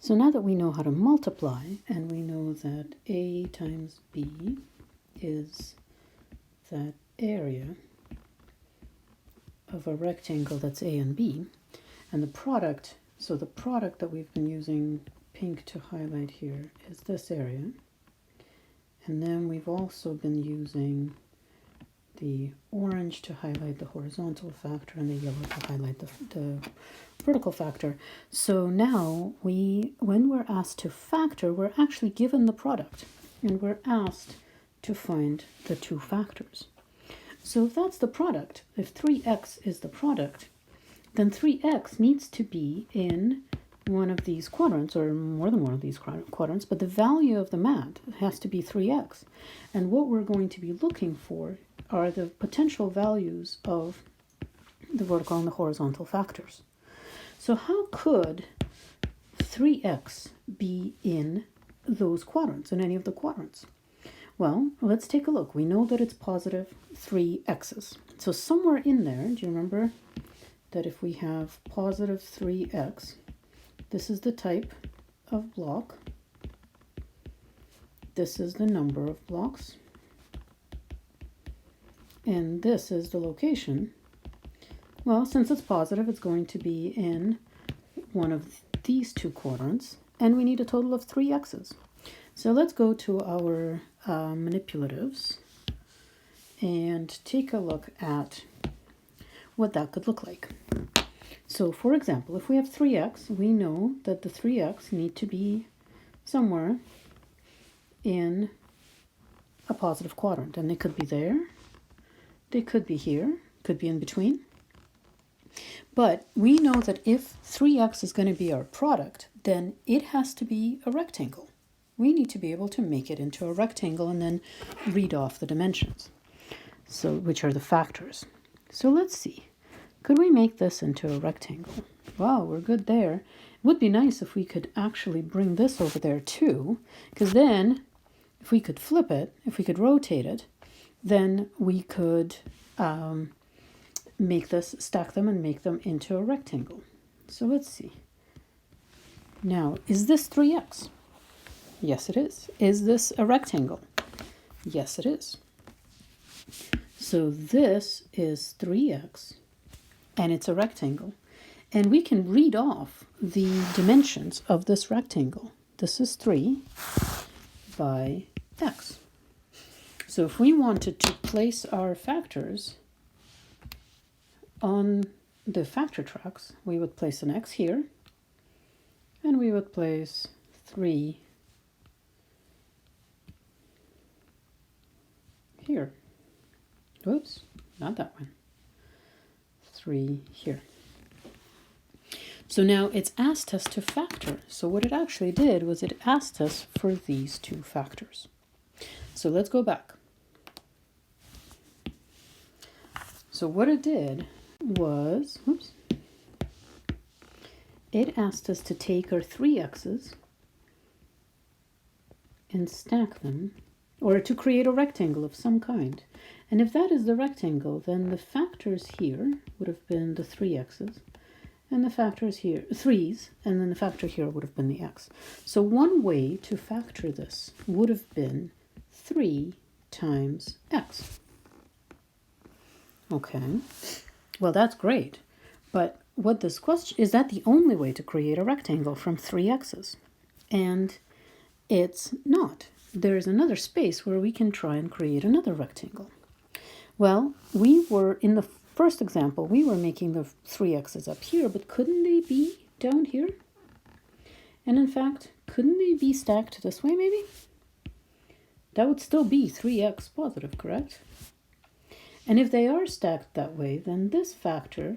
So now that we know how to multiply, and we know that A times B is that area of a rectangle that's A and B, and the product, so the product that we've been using pink to highlight here is this area, and then we've also been using the orange to highlight the horizontal factor and the yellow to highlight the vertical factor. So now when we're asked to factor, we're actually given the product and we're asked to find the two factors. So if that's the product, if 3x is the product, then 3x needs to be in one of these quadrants, or more than one of these quadrants, but the value of the mat has to be 3x. And what we're going to be looking for are the potential values of the vertical and the horizontal factors. So how could 3x be in those quadrants, in any of the quadrants? Well, let's take a look. We know that it's positive 3x's. So somewhere in there, do you remember that if we have positive 3x, this is the type of block, this is the number of blocks, and this is the location. Well, since it's positive, it's going to be in one of these two quadrants, and we need a total of 3 x's. So let's go to our manipulatives and take a look at what that could look like. So for example, if we have 3x, we know that the 3x need to be somewhere in a positive quadrant, and they could be there, they could be here, could be in between. But we know that if 3x is going to be our product, then it has to be a rectangle. We need to be able to make it into a rectangle and then read off the dimensions, so which are the factors. So let's see. Could we make this into a rectangle? Wow, we're good there. It would be nice if we could actually bring this over there too, because then if we could flip it, if we could rotate it, then we could make this, stack them and make them into a rectangle. So let's see. Now, is this 3x? Yes, it is. Is this a rectangle? Yes, it is. So this is 3x, and it's a rectangle. And we can read off the dimensions of this rectangle. This is 3 by x. So if we wanted to place our factors on the factor tracks, we would place an x here, and we would place 3 here. Whoops, not that one. 3 here. So now it's asked us to factor. So what it actually did was it asked us for these two factors. So let's go back. So what it did was, whoops, it asked us to take our 3x's and stack them, or to create a rectangle of some kind. And if that is the rectangle, then the factors here would have been the 3x's, and the factors here, 3's, and then the factor here would have been the x. So one way to factor this would have been 3 times x. Okay, well that's great, but what this question, is that the only way to create a rectangle from 3 x's? And it's not. There's another space where we can try and create another rectangle. Well, we were, in the first example, we were making the 3 x's up here, but couldn't they be down here? And in fact, couldn't they be stacked this way maybe? That would still be 3x positive, correct? And if they are stacked that way, then this factor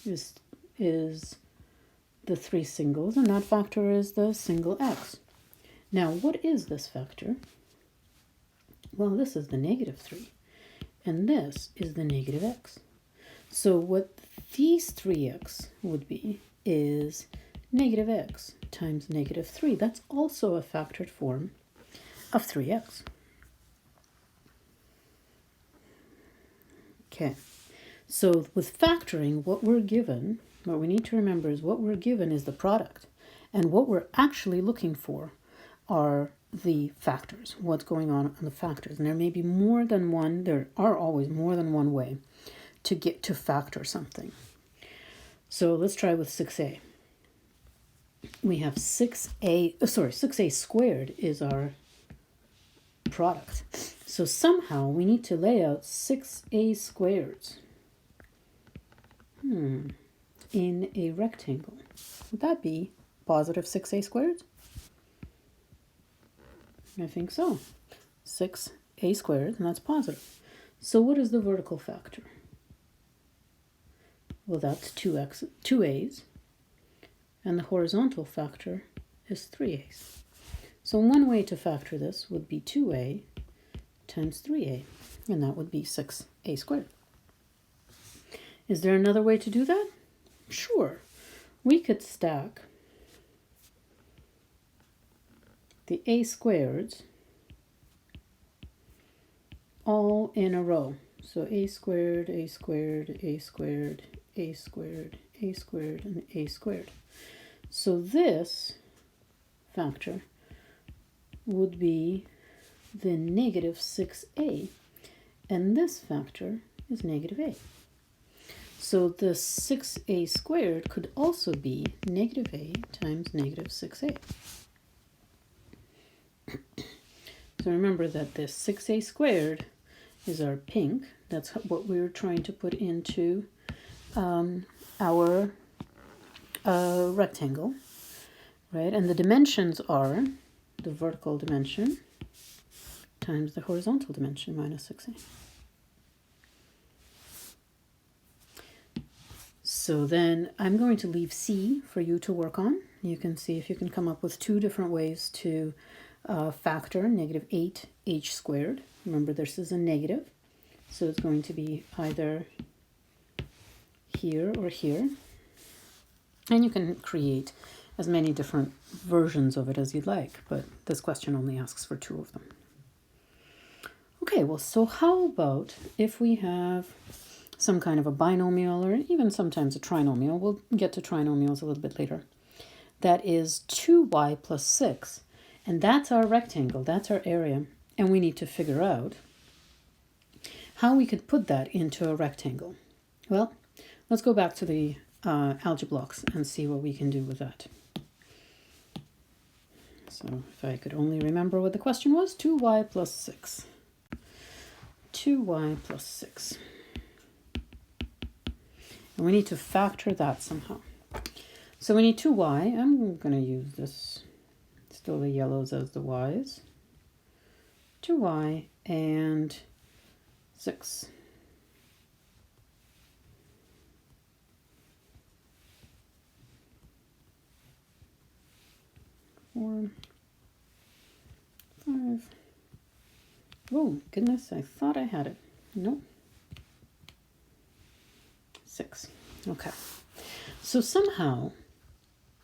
is the 3 singles, and that factor is the single x. Now, what is this factor? Well, this is the negative 3, and this is the negative x. So what these 3x would be is negative x times negative 3. That's also a factored form of 3x. Okay, so with factoring, what we're given, what we need to remember is what we're given is the product. And what we're actually looking for are the factors, what's going on the factors. And there may be more than one, there are always more than one way to get to factor something. So let's try with 6a. We have 6a squared is our product. So somehow we need to lay out 6a squareds in a rectangle. Would that be positive 6a squared? I think so. 6a squared, and that's positive. So what is the vertical factor? Well, that's 2a's, and the horizontal factor is 3a's. So one way to factor this would be 2a times 3a, and that would be 6a squared. Is there another way to do that? Sure. We could stack the a squareds all in a row. So a squared, a squared, a squared, a squared, a squared, and a squared. So this factor would be the negative 6a, and this factor is negative a. So the 6a squared could also be negative a times negative 6a. So remember that this 6a squared is our pink. That's what we're trying to put into our rectangle, right? And the dimensions are the vertical dimension times the horizontal dimension minus 6a. So then I'm going to leave C for you to work on. You can see if you can come up with two different ways to factor negative 8h squared. Remember, this is a negative, so it's going to be either here or here. And you can create as many different versions of it as you'd like, but this question only asks for two of them. Okay, well, so how about if we have some kind of a binomial or even sometimes a trinomial, we'll get to trinomials a little bit later, that is 2y plus 6, and that's our rectangle, that's our area, and we need to figure out how we could put that into a rectangle. Well, let's go back to the Algeblocks and see what we can do with that. So if I could only remember what the question was, 2y plus 6. 2y plus 6. And we need to factor that somehow. So we need 2y. I'm going to use this, still the yellows as the y's. 2y and 6. 4, 5. Oh, goodness, I thought I had it. Nope. 6. Okay. So somehow,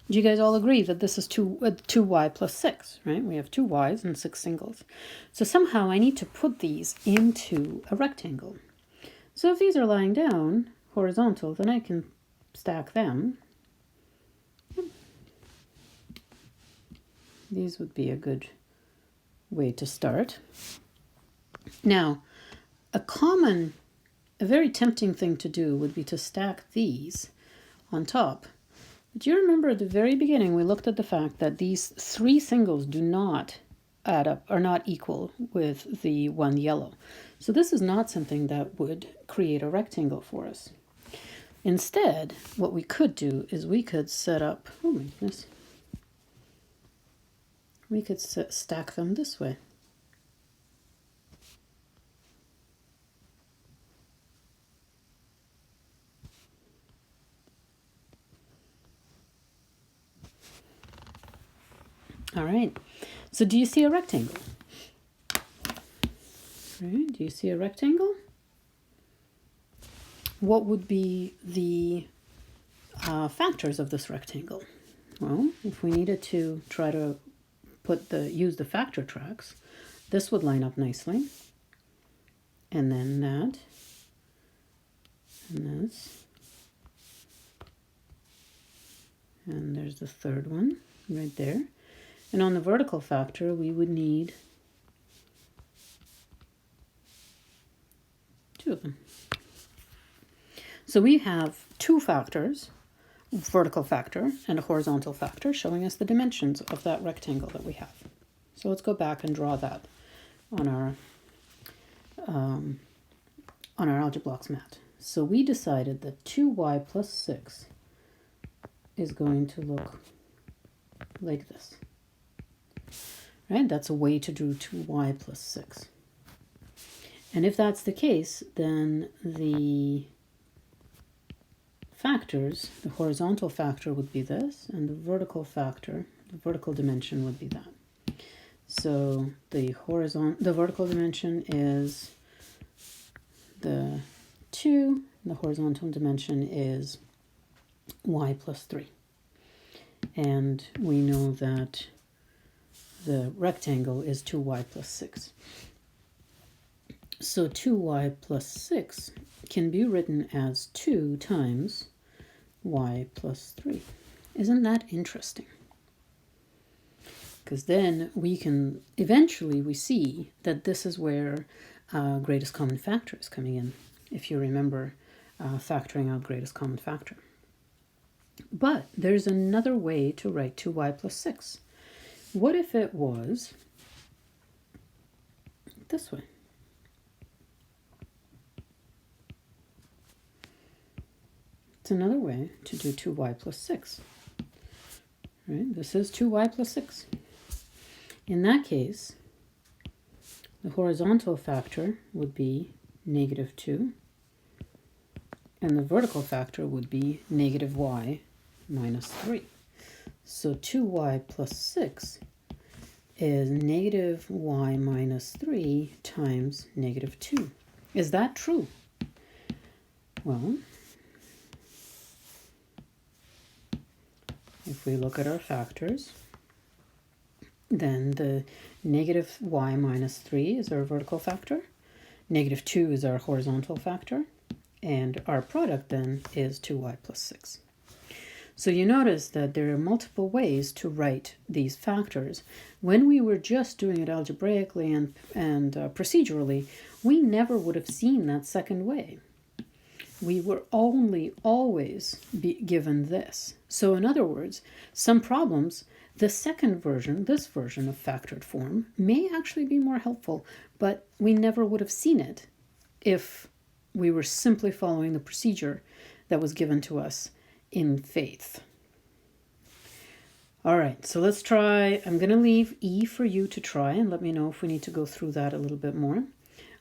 do you guys all agree that this is 2y plus 6, right? We have 2 y's and 6 singles. So somehow I need to put these into a rectangle. So if these are lying down horizontal, then I can stack them. These would be a good way to start. Now, a very tempting thing to do would be to stack these on top. But you remember at the very beginning, we looked at the fact that these 3 singles do not add up, are not equal with the one yellow. So this is not something that would create a rectangle for us. Instead, what we could do is we could set up, oh my goodness, we could stack them this way. All right, so do you see a rectangle? Right, do you see a rectangle? What would be the factors of this rectangle? Well, if we needed to try to use the factor tracks, this would line up nicely. And then that, and this. And there's the third one. right there. And on the vertical factor, we would need 2 of them. So we have 2 factors, vertical factor and a horizontal factor, showing us the dimensions of that rectangle that we have. So let's go back and draw that on our Algeblocks mat. So we decided that 2y plus 6 is going to look like this. Right? That's a way to do 2y plus 6. And if that's the case, then the factors, the horizontal factor would be this, and the vertical factor, the vertical dimension would be that. So the vertical dimension is the 2, the horizontal dimension is y plus 3. And we know that the rectangle is 2y plus 6. So 2y plus 6 can be written as 2 times y plus 3. Isn't that interesting? Because then we can, eventually we see that this is where greatest common factor is coming in, if you remember factoring out greatest common factor. But there's another way to write 2y plus 6. What if it was this way? It's another way to do 2y plus 6. Right? This is 2y plus 6. In that case, the horizontal factor would be -2, and the vertical factor would be -y minus 3. So 2y plus 6 is -y minus 3 times -2. Is that true? Well, if we look at our factors, then the -y minus 3 is our vertical factor, -2 is our horizontal factor, and our product then is 2y plus 6. So you notice that there are multiple ways to write these factors. When we were just doing it algebraically and procedurally, we never would have seen that second way. We were only always given this. So in other words, some problems, the second version, this version of factored form, may actually be more helpful, but we never would have seen it if we were simply following the procedure that was given to us in faith. All right, so let's try. I'm going to leave E for you to try and let me know if we need to go through that a little bit more.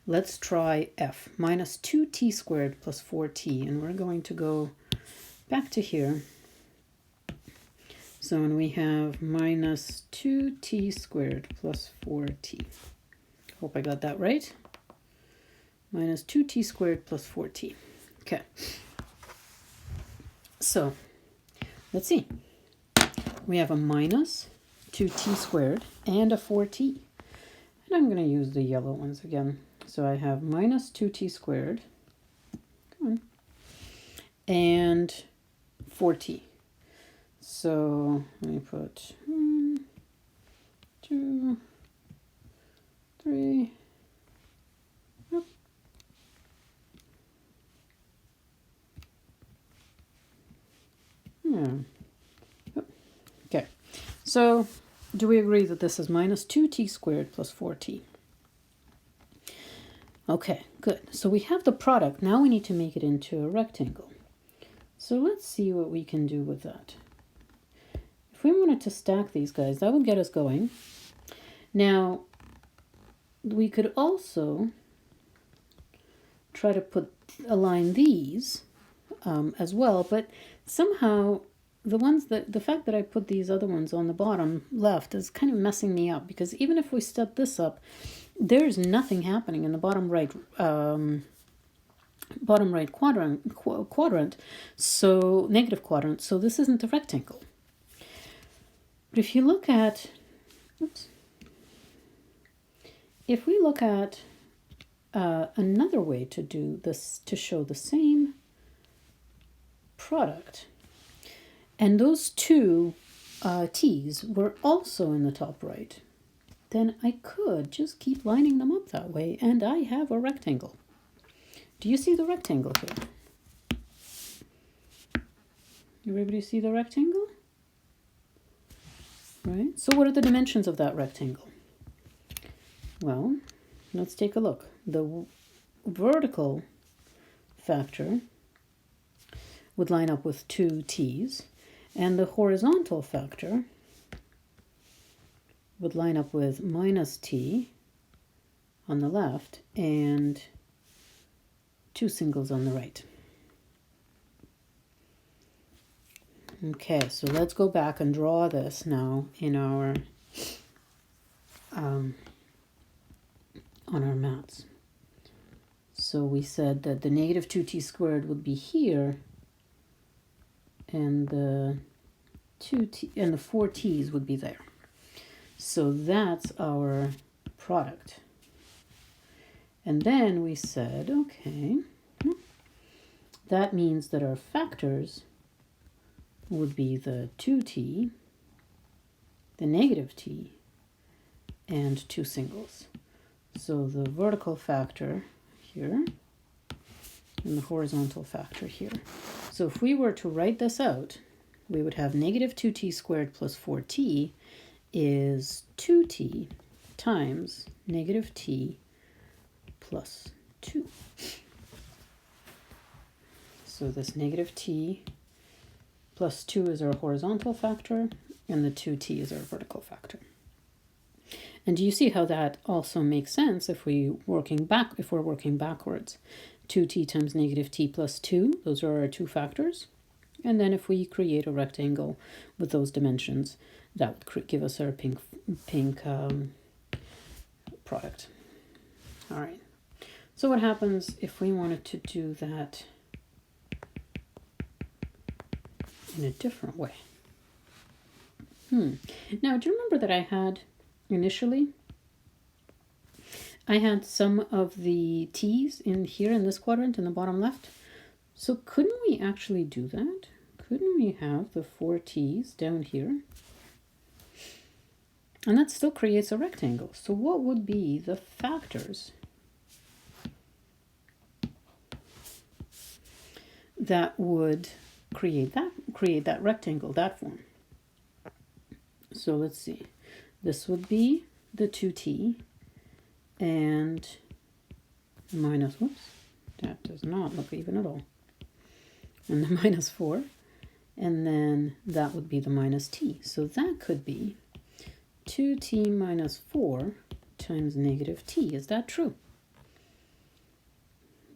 Let's try F, minus 2t squared plus 4t, and we're going to go back to here. So when we have minus 2t squared plus 4t. Hope I got that right. Minus 2t squared plus 4t. Okay. So let's see. We have a minus 2t squared and a 4t. And I'm going to use the yellow ones again. So I have minus 2t squared, come on, and 4t. So let me put 1, 2, 3. Yep. Yeah. Yep. Okay. So do we agree that this is minus 2t squared plus 4t? Okay, good. So we have the product. Now we need to make it into a rectangle. So let's see what we can do with that. If we wanted to stack these guys, that would get us going. Now, we could also try to align these as well, but somehow the fact that I put these other ones on the bottom left is kind of messing me up, because even if we step this up, there's nothing happening in the bottom right quadrant, so negative quadrant, so this isn't a rectangle. But if you look at, if we look at another way to do this, to show the same product, and those two t's were also in the top right, then I could just keep lining them up that way, and I have a rectangle. Do you see the rectangle here? Everybody see the rectangle? Right? So what are the dimensions of that rectangle? Well, let's take a look. The vertical factor would line up with 2t's, and the horizontal factor would line up with minus t on the left and 2 singles on the right. Okay, so let's go back and draw this now in our on our maps. So we said that the negative 2t squared would be here, and the 2t and the 4t's would be there. So that's our product. And then we said, okay, that means that our factors would be the 2t, the negative t, and 2 singles. So the vertical factor here and the horizontal factor here. So if we were to write this out, we would have negative 2t squared plus 4t is 2t times negative t plus 2. So this negative t plus 2 is our horizontal factor, and the 2t is our vertical factor. And do you see how that also makes sense if we're working backwards? 2t times negative t plus 2, those are our two factors. And then if we create a rectangle with those dimensions, that would give us our pink product. All right. So what happens if we wanted to do that in a different way? Now, do you remember that I had initially, I had some of the t's in here in this quadrant in the bottom left? So couldn't we actually do that? Couldn't we have the 4t's down here? And that still creates a rectangle. So what would be the factors that would create that rectangle, that form? So let's see. This would be the 2t and minus, whoops, that does not look even at all. And the minus 4, and then that would be the minus t. So that could be 2t minus 4 times negative t. Is that true?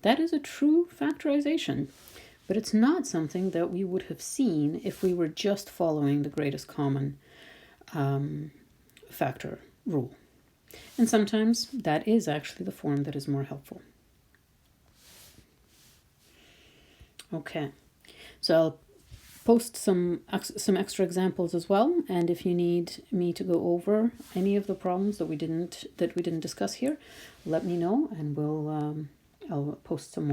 That is a true factorization, but it's not something that we would have seen if we were just following the greatest common factor rule. And sometimes that is actually the form that is more helpful. Okay, so I'll post some extra examples as well, and if you need me to go over any of the problems that we didn't discuss here, let me know, and I'll post some more.